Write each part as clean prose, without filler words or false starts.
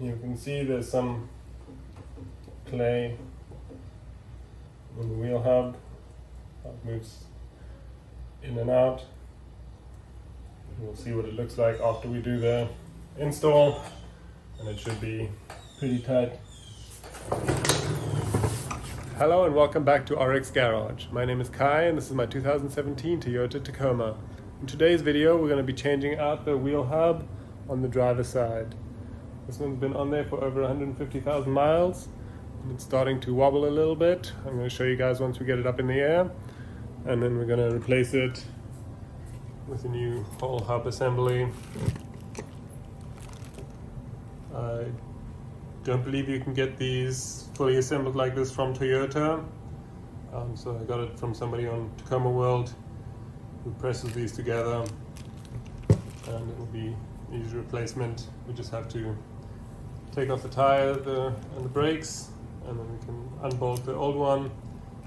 You can see there's some clay on the wheel hub. It moves in and out. We'll see what it looks like after we do the install, and it should be pretty tight. Hello and welcome back to ORYX Garage. My name is Kai and this is my 2017 Toyota Tacoma. In today's video we're going to be changing out the wheel hub on the driver's side. This one's been on there for over 150,000 miles and it's starting to wobble a little bit. I'm going to show you guys once we get it up in the air, and then we're going to replace it with a new whole hub assembly. I don't believe you can get these fully assembled like this from Toyota, so I got it from somebody on Tacoma World who presses these together, and it will be an easy replacement. We just have to take off the tire and the brakes, and then we can unbolt the old one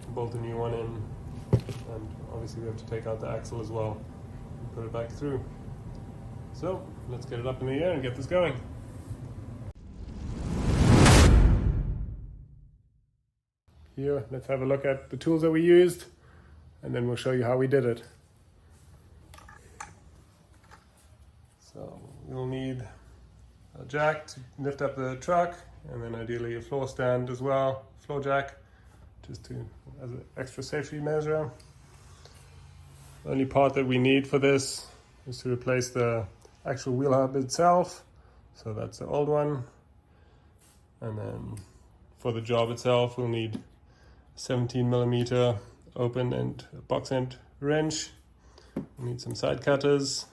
and bolt the new one in, and obviously we have to take out the axle as well and put it back through. So let's get it up in the air and get this going. Here, let's have a look at the tools that we used, and then we'll show you how we did it. So we'll need a jack to lift up the truck, and then ideally a floor stand as well, floor jack, just as an extra safety measure. The only part that we need for this is to replace the actual wheel hub itself, so that's the old one. And then for the job itself we'll need 17mm open and box end wrench. We'll need some side cutters.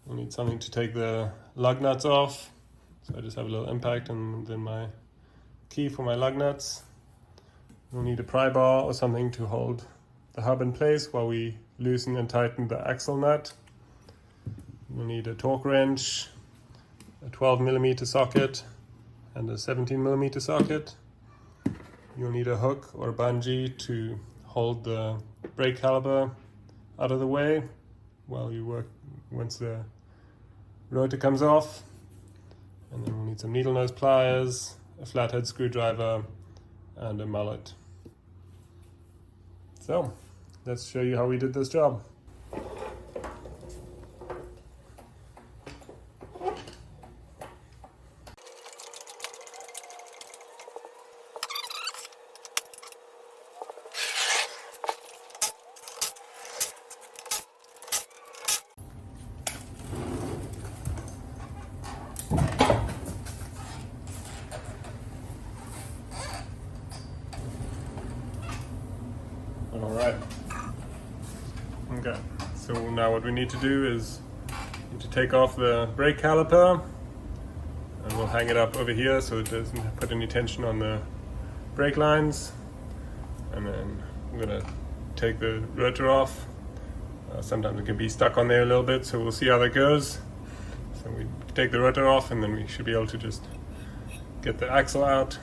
We'll need something to take the lug nuts off. So I just have a little impact and then my key for my lug nuts. We'll need a pry bar or something to hold the hub in place while we loosen and tighten the axle nut. We'll need a torque wrench, a 12mm socket and a 17mm socket. You'll need a hook or a bungee to hold the brake caliper out of the way while you work once the rotor comes off. And then we'll need some needle nose pliers, a flathead screwdriver, and a mallet. So let's show you how we did this job. Alright, okay, so now what we need to do is take off the brake caliper, and we'll hang it up over here so it doesn't put any tension on the brake lines. And then I'm going to take the rotor off. Sometimes it can be stuck on there a little bit, so we'll see how that goes. So we take the rotor off, and then we should be able to just get the axle out,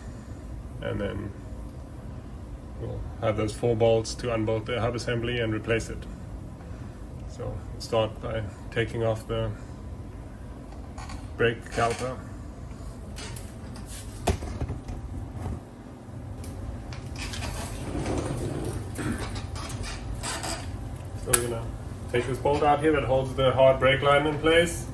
and then we'll have those 4 bolts to unbolt the hub assembly and replace it. So we'll start by taking off the brake caliper. So we're going to take this bolt out here that holds the hard brake line in place.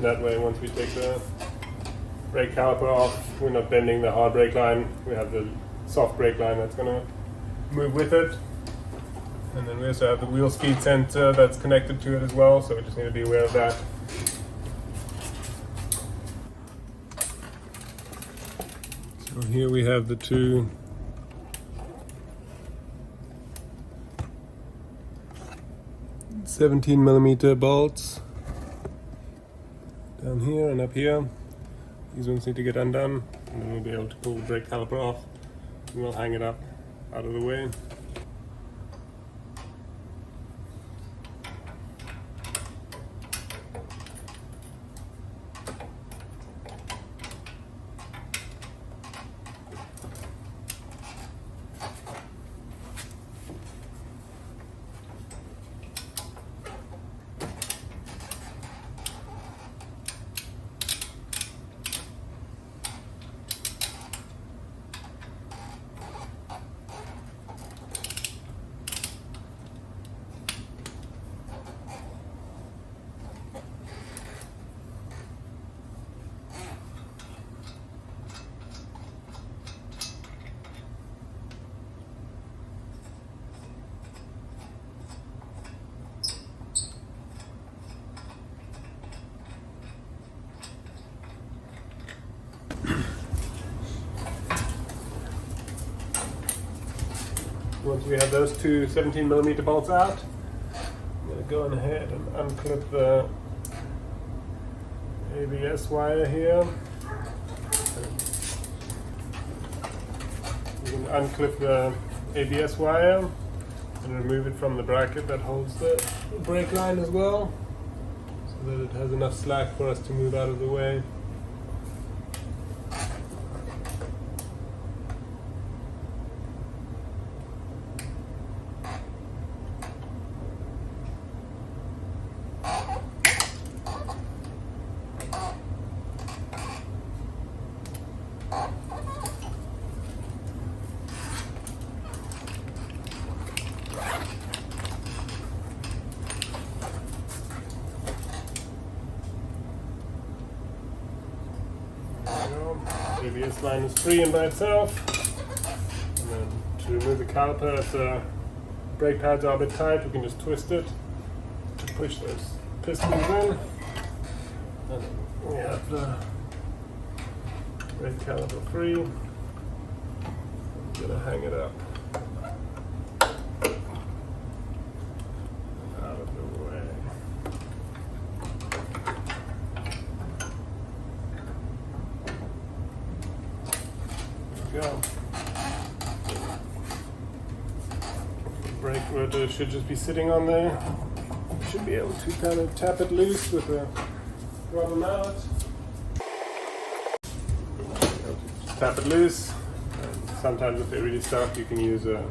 That way, once we take the brake caliper off, we're not bending the hard brake line. We have the soft brake line that's going to move with it. And then we also have the wheel speed sensor that's connected to it as well, so we just need to be aware of that. So here we have the two 17mm bolts down here and up here. These ones need to get undone, and then we'll be able to pull the brake caliper off, and we'll hang it up out of the way. Once we have those two 17mm bolts out, I'm going to go ahead and unclip the ABS wire here. You can unclip the ABS wire and remove it from the bracket that holds the brake line as well, so that it has enough slack for us to move out of the way. ABS line is free in by itself. And then to remove the caliper, if the brake pads are a bit tight, we can just twist it to push those pistons in. And we have the brake caliper free. I'm gonna hang it up. Out of the way. Go. The brake rotor should just be sitting on there. Should be able to kind of tap it loose with a rubber mallet. Just tap it loose. And sometimes if they're really stuck, you can use a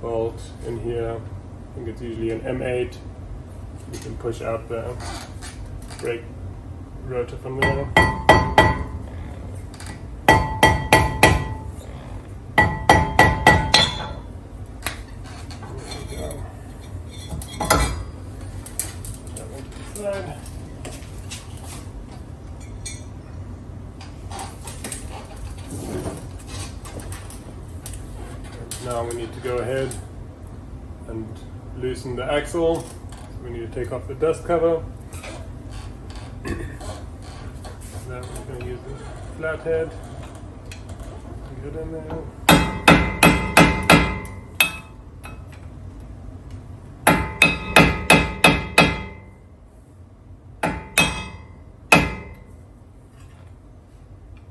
bolt in here. I think it's usually an M8. You can push out the brake rotor from there. Now we need to go ahead and loosen the axle. So we need to take off the dust cover. Then we're going to use the flathead to get in there.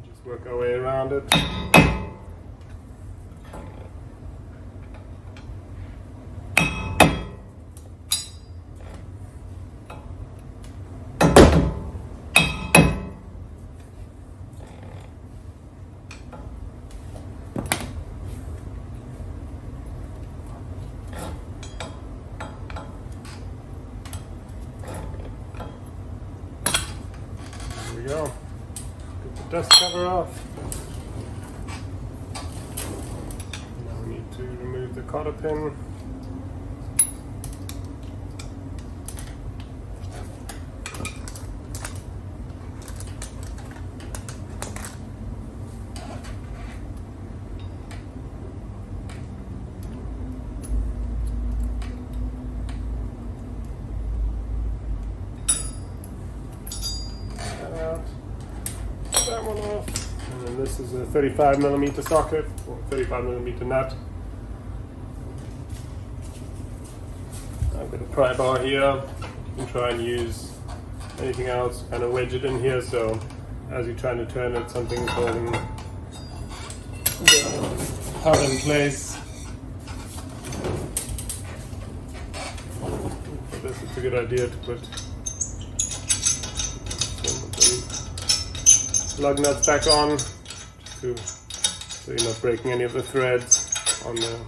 Just work our way around it. There we go. Get the dust cover off. Now we need to remove the cotter pin. That one off, and then this is a 35mm socket or 35mm nut. I've got a pry bar here. You can try and use anything else, kind of wedge it in here, so as you're trying to turn it, something's holding the hub in place. For this, it's a good idea to put lug nuts back on, so you're not breaking any of the threads on the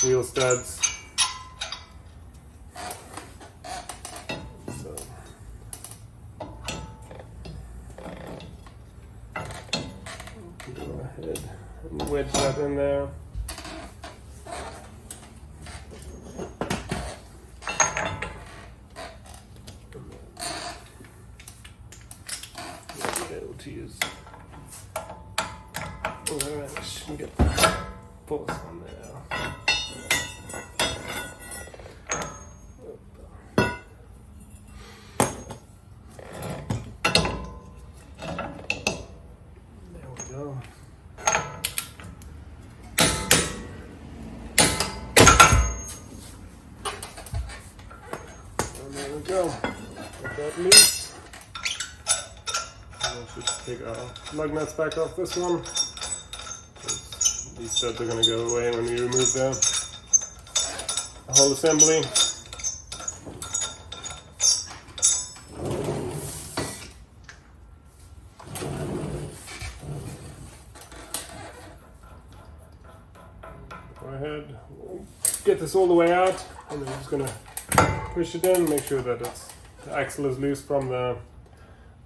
wheel studs. So go ahead and wedge that in there. To use the wrench and get the bolts on there. There we go. go. Get that loose. And we'll just take our lug nuts back off this one. These studs are going to go away when we remove the whole assembly. Go ahead, get this all the way out, and then I'm just going to push it in, make sure that the axle is loose from the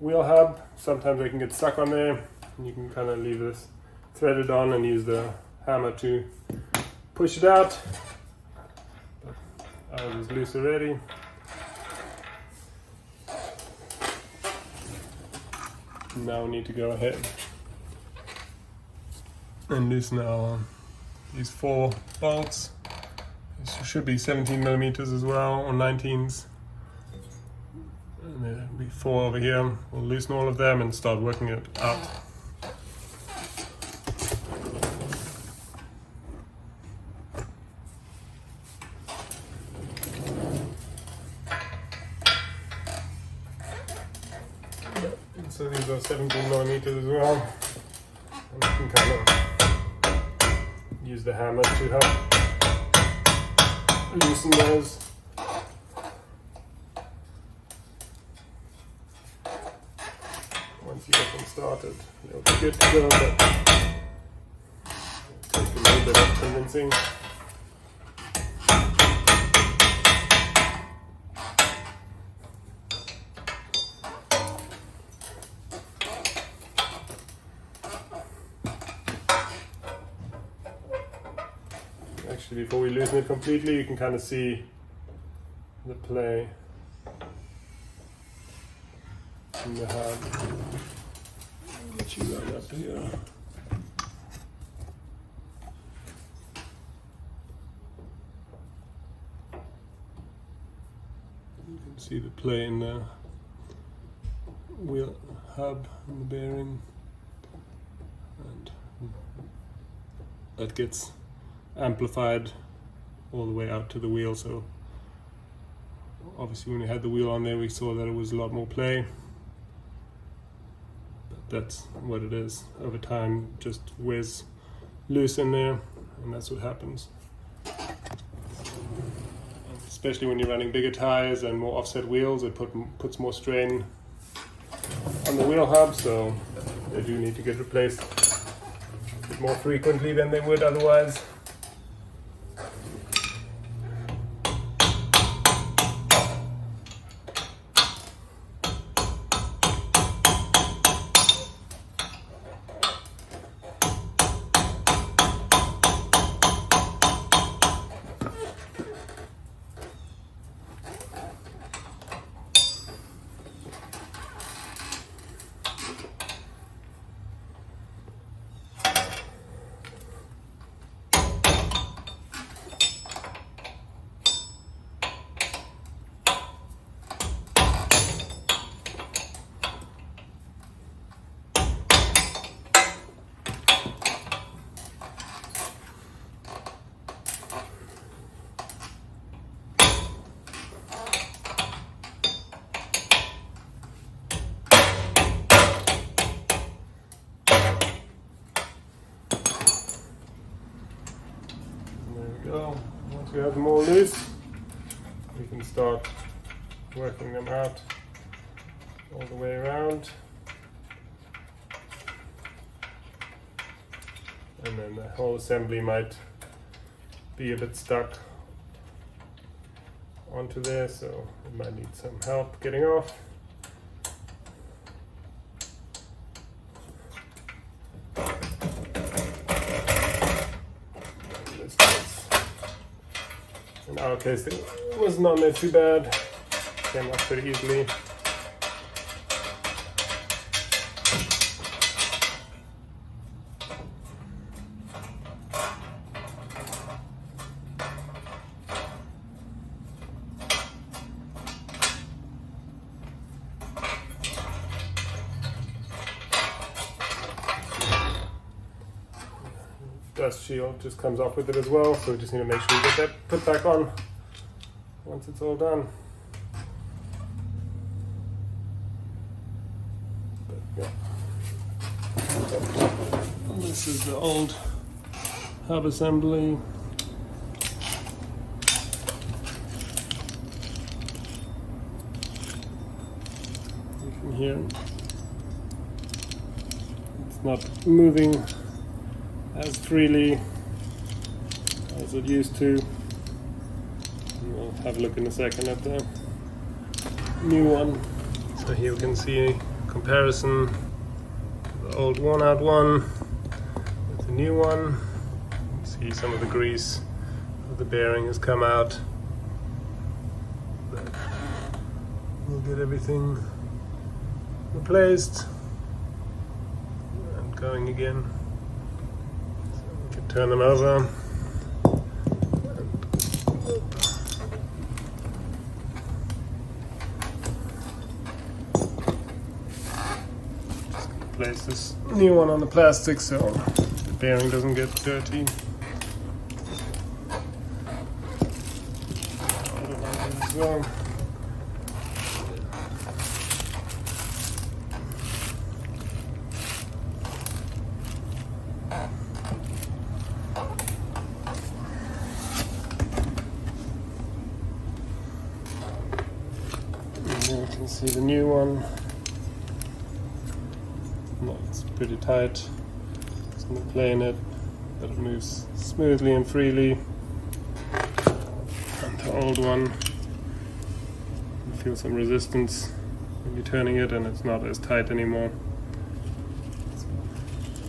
wheel hub. Sometimes they can get stuck on there, and you can kind of leave this threaded on and use the hammer to push it out. But ours is loose already. Now we need to go ahead and loosen these 4 bolts. This should be 17 millimeters as well, or 19s. And there'll be 4 over here. We'll loosen all of them and start working it out. So these are 17 millimeters as well. And you can kind of use the hammer to help loosen those. Once you get them started, they'll be good to go, but it'll take a little bit of convincing. Actually, before we loosen it completely, you can kind of see the play in the hub. I'll get you right up here. You can see the play in the wheel hub and the bearing, and that gets amplified all the way out to the wheel. So obviously when we had the wheel on there, we saw that it was a lot more play, but that's what it is. Over time, just wears loose in there, and that's what happens. Especially when you're running bigger tires and more offset wheels, it puts more strain on the wheel hub, so they do need to get replaced a bit more frequently than they would otherwise. Once we have them all loose, we can start working them out all the way around. And then the whole assembly might be a bit stuck onto there, so it might need some help getting off. In our case, it was not made too bad. Came off pretty easily. Dust shield just comes off with it as well, so we just need to make sure we get that put back on once it's all done. This is the old hub assembly. You can hear it's not moving as freely as it used to. And we'll have a look in a second at the new one. So here we can see a comparison of the old worn out one with the new one. You can see some of the grease of the bearing has come out. But we'll get everything replaced and going again. So we can turn them over. Place this new one on the plastic so the bearing doesn't get dirty. As well. And there you can see the new one. It's pretty tight. There's no play in it, but it moves smoothly and freely. And the old one, you feel some resistance when you're turning it, and it's not as tight anymore. So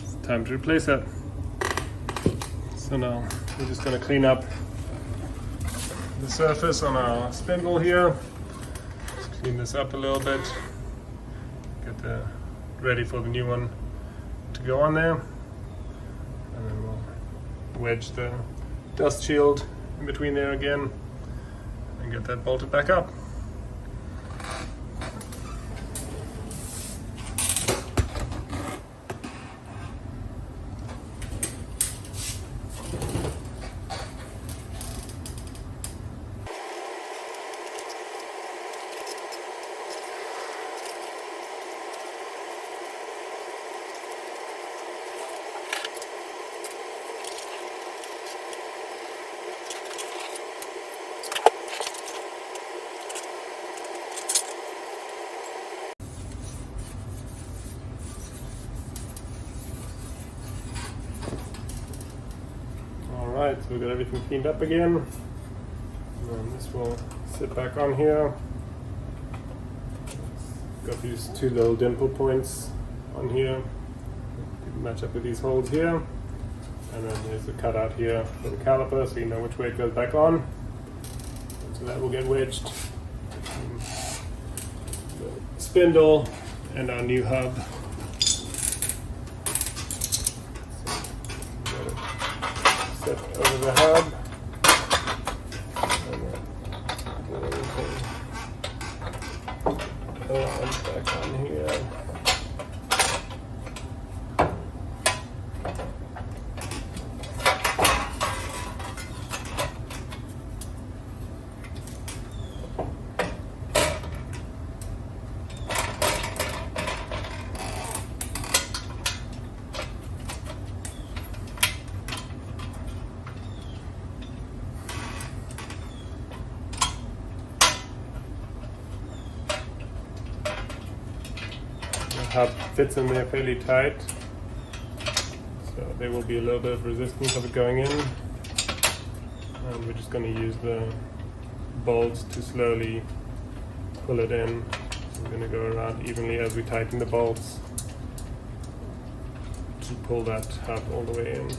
it's time to replace that. So now we're just going to clean up the surface on our spindle here. Just clean this up a little bit. Get the ready for the new one to go on there, and then we'll wedge the dust shield in between there again and get that bolted back up. Alright, so we've got everything cleaned up again. And this will sit back on here. Got these two little dimple points on here. Match up with these holes here. And then there's a cutout here for the caliper so you know which way it goes back on. And so that will get wedged between the spindle and our new hub. Set over the hub, and then get everything back on here. Hub fits in there fairly tight, so there will be a little bit of resistance of it going in, and we're just going to use the bolts to slowly pull it in. So we're going to go around evenly as we tighten the bolts to pull that hub all the way in.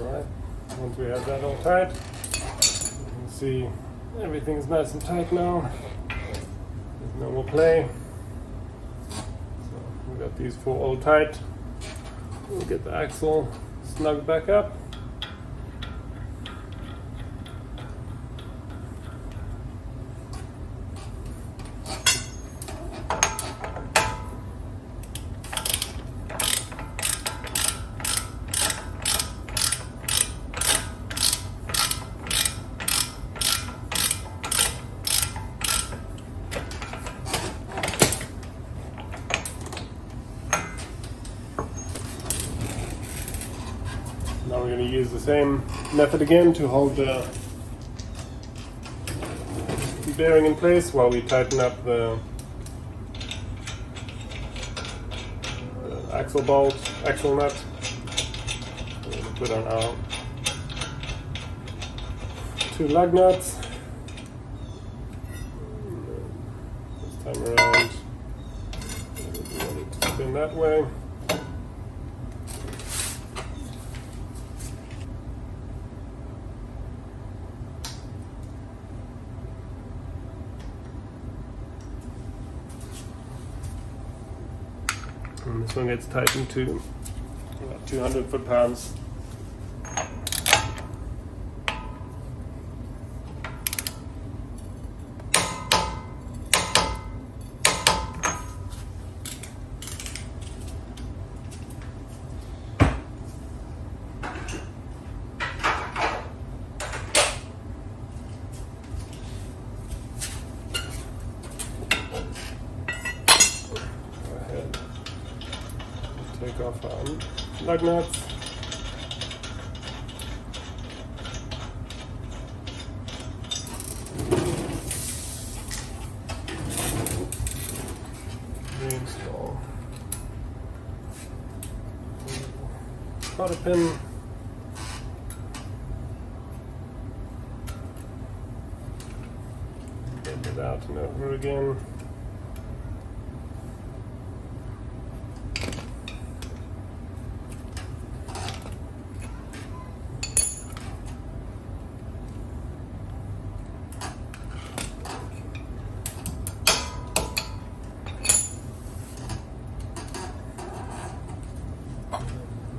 Alright, once we have that all tight, you can see everything's nice and tight now. There's no more play. So we got these 4 all tight. We'll get the axle snugged back up. Now we're going to use the same method again to hold the bearing in place while we tighten up the axle bolt, axle nut. We're going to put on our 2 lug nuts. This time around, we want it to spin that way. And this one gets tightened to about 200 foot-pounds. Take off our lug nuts. Reinstall cotter pin. Bend it out and over again.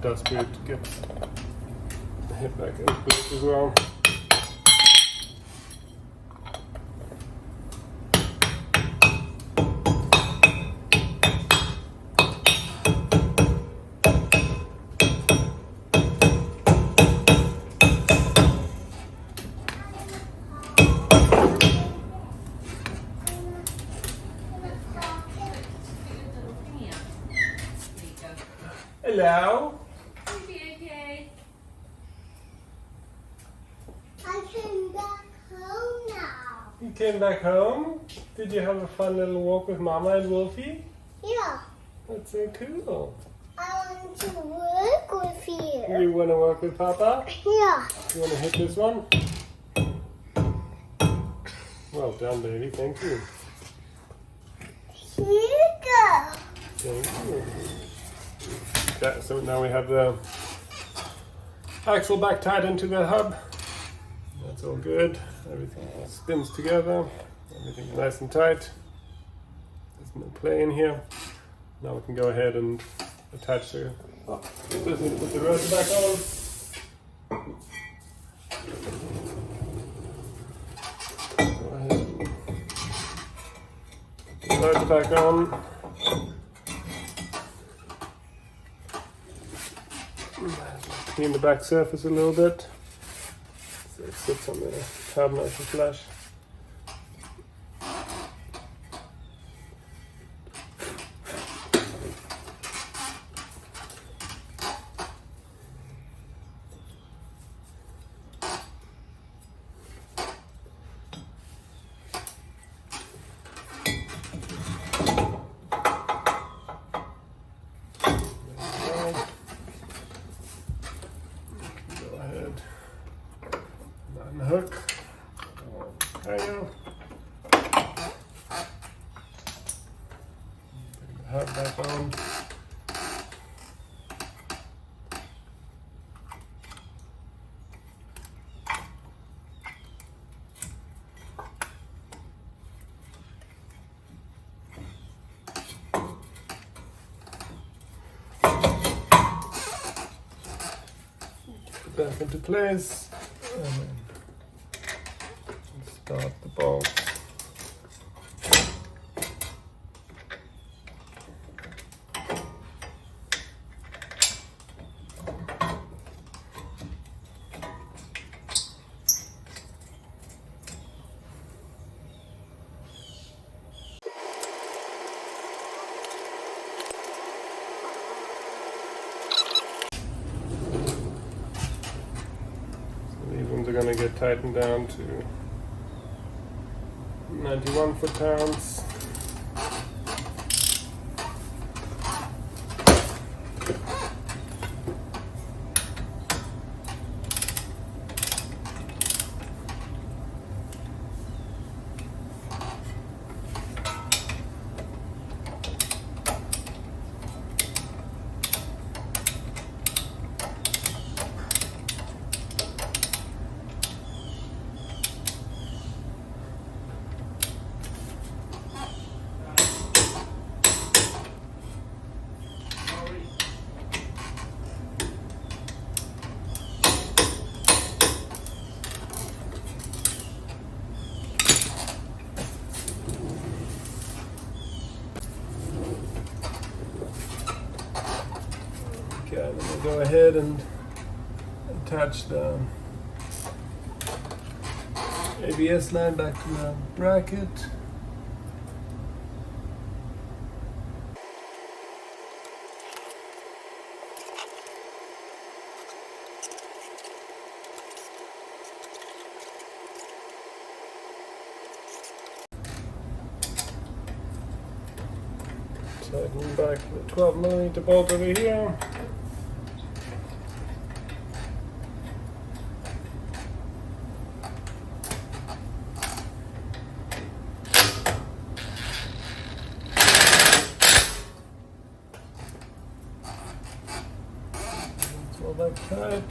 Dust boot gets hit back into place as well. Hello? You came back home? Did you have a fun little walk with Mama and Wolfie? Yeah. That's so cool. I want to work with you. You want to work with Papa? Yeah. You want to hit this one? Well done, baby. Thank you. Here you go. Thank you. Okay, so now we have the axle back tied into the hub. That's all good. Everything spins together. Everything's nice and tight. There's no play in here. Now we can go ahead and attach the. Oh, just need to put the rotor back on. Go ahead. Put the rotor back on. Clean the back surface a little bit. So it sits on the tab nice and flush. Hook. back into place and then start the bolt. These ones are going to get tightened down to 91 foot-pounds. Okay, then we'll go ahead and attach the ABS line back to the bracket. Tighten back the 12mm bolt over here. All that tight.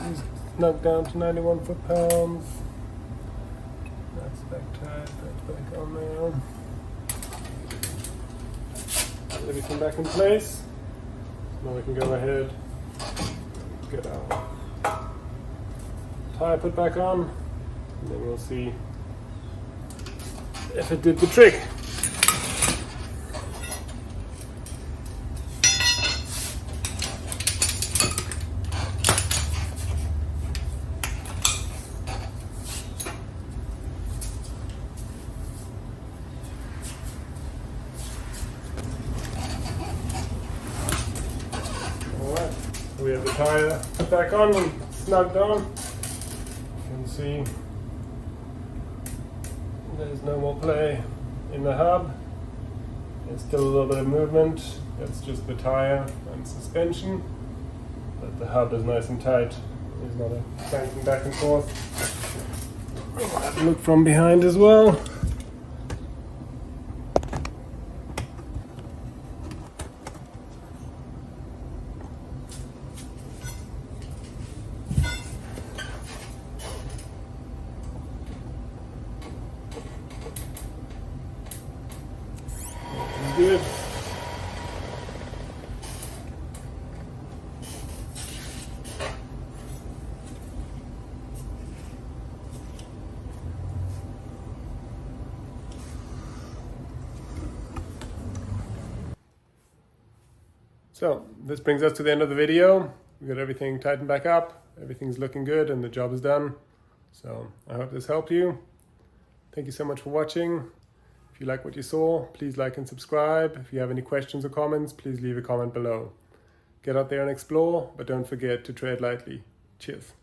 These snug down to 91 foot-pounds. That's back tight, that's back on there. Everything back in place. Now we can go ahead, get our tire put back on, and then we'll see if it did the trick. We have the tire put back on and snugged on. You can see there's no more play in the hub. There's still a little bit of movement. That's just the tire and suspension. But the hub is nice and tight. There's not a clanking back and forth. We'll have a look from behind as well. Good. So this brings us to the end of the video. We got everything tightened back up. Everything's looking good and the job is done. So I hope this helped you. Thank you so much for watching. If you like what you saw, please like and subscribe. If you have any questions or comments, please leave a comment below. Get out there and explore, but don't forget to tread lightly. Cheers.